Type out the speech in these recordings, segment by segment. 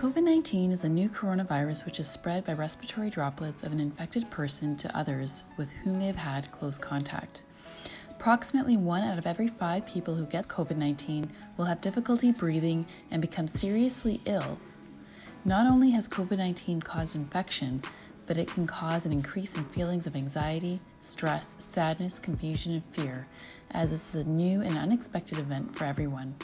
COVID-19 is a new coronavirus which is spread by respiratory droplets of an infected person to others with whom they have had close contact. Approximately 1 out of every 5 people who get COVID-19 will have difficulty breathing and become seriously ill. Not only has COVID-19 caused infection, but it can cause an increase in feelings of anxiety, stress, sadness, confusion, and fear, as this is a new and unexpected event for everyone.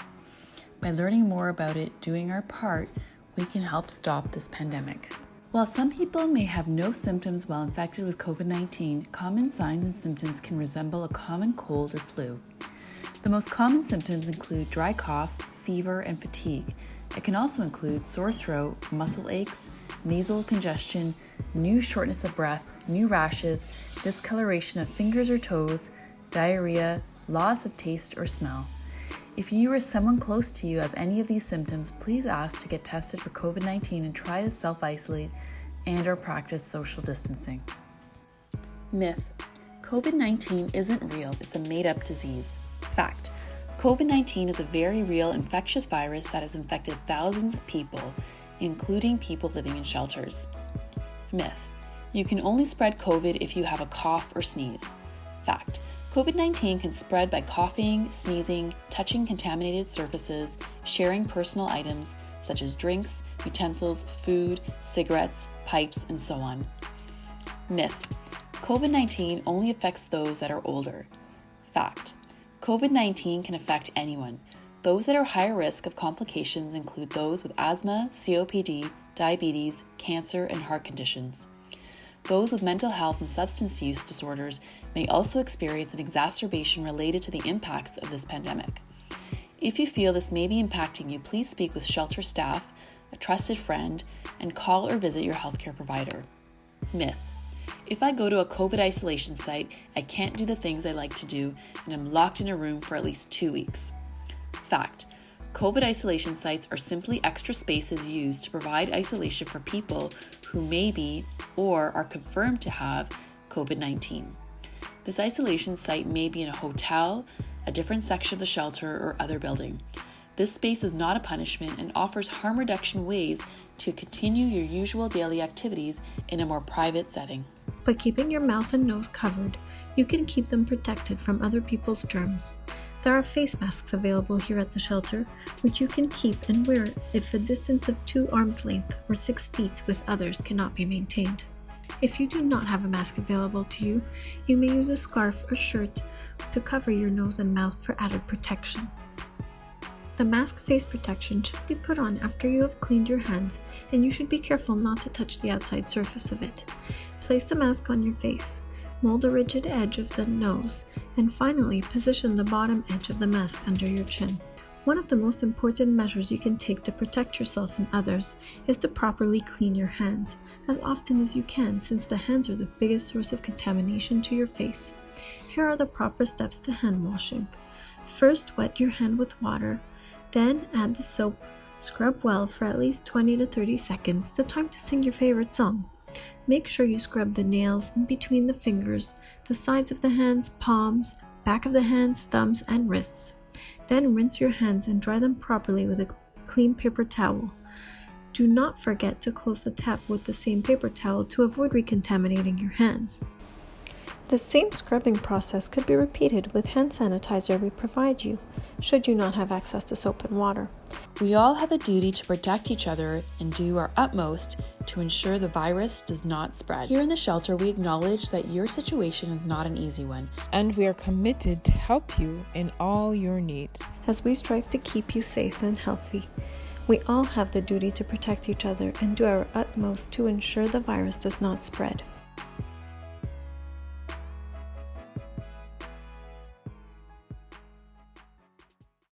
By learning more about it, doing our part, we can help stop this pandemic. While some people may have no symptoms while infected with COVID-19, common signs and symptoms can resemble a common cold or flu. The most common symptoms include dry cough, fever, and fatigue. It can also include sore throat, muscle aches, nasal congestion, new shortness of breath, new rashes, discoloration of fingers or toes, diarrhea, loss of taste or smell. If you or someone close to you has any of these symptoms, please ask to get tested for COVID-19 and try to self-isolate and/or practice social distancing. Myth: COVID-19 isn't real, it's a made-up disease. Fact: COVID-19 is a very real infectious virus that has infected thousands of people, including people living in shelters. Myth: you can only spread COVID if you have a cough or sneeze. Fact: COVID-19 can spread by coughing, sneezing, touching contaminated surfaces, sharing personal items such as drinks, utensils, food, cigarettes, pipes, and so on. Myth: COVID-19 only affects those that are older. Fact: COVID-19 can affect anyone. Those that are higher risk of complications include those with asthma, COPD, diabetes, cancer, and heart conditions. Those with mental health and substance use disorders may also experience an exacerbation related to the impacts of this pandemic. If you feel this may be impacting you, please speak with shelter staff, a trusted friend, and call or visit your healthcare provider. Myth: if I go to a COVID isolation site, I can't do the things I like to do, and I'm locked in a room for at least 2 weeks. Fact: COVID isolation sites are simply extra spaces used to provide isolation for people who may be or are confirmed to have COVID-19. This isolation site may be in a hotel, a different section of the shelter, or other building. This space is not a punishment and offers harm reduction ways to continue your usual daily activities in a more private setting. By keeping your mouth and nose covered, you can keep them protected from other people's germs. There are face masks available here at the shelter, which you can keep and wear if a distance of 2 arms length or 6 feet with others cannot be maintained. If you do not have a mask available to you, you may use a scarf or shirt to cover your nose and mouth for added protection. The mask face protection should be put on after you have cleaned your hands, and you should be careful not to touch the outside surface of it. Place the mask on your face. Mold a rigid edge of the nose, and finally position the bottom edge of the mask under your chin. One of the most important measures you can take to protect yourself and others is to properly clean your hands as often as you can, since the hands are the biggest source of contamination to your face. Here are the proper steps to hand washing. First, wet your hand with water, then add the soap. Scrub well for at least 20 to 30 seconds, the time to sing your favorite song. Make sure you scrub the nails in between the fingers, the sides of the hands, palms, back of the hands, thumbs, and wrists. Then rinse your hands and dry them properly with a clean paper towel. Do not forget to close the tap with the same paper towel to avoid recontaminating your hands. The same scrubbing process could be repeated with hand sanitizer we provide you, should you not have access to soap and water. We all have a duty to protect each other and do our utmost to ensure the virus does not spread. Here in the shelter, we acknowledge that your situation is not an easy one, and we are committed to help you in all your needs. As we strive to keep you safe and healthy, we all have the duty to protect each other and do our utmost to ensure the virus does not spread.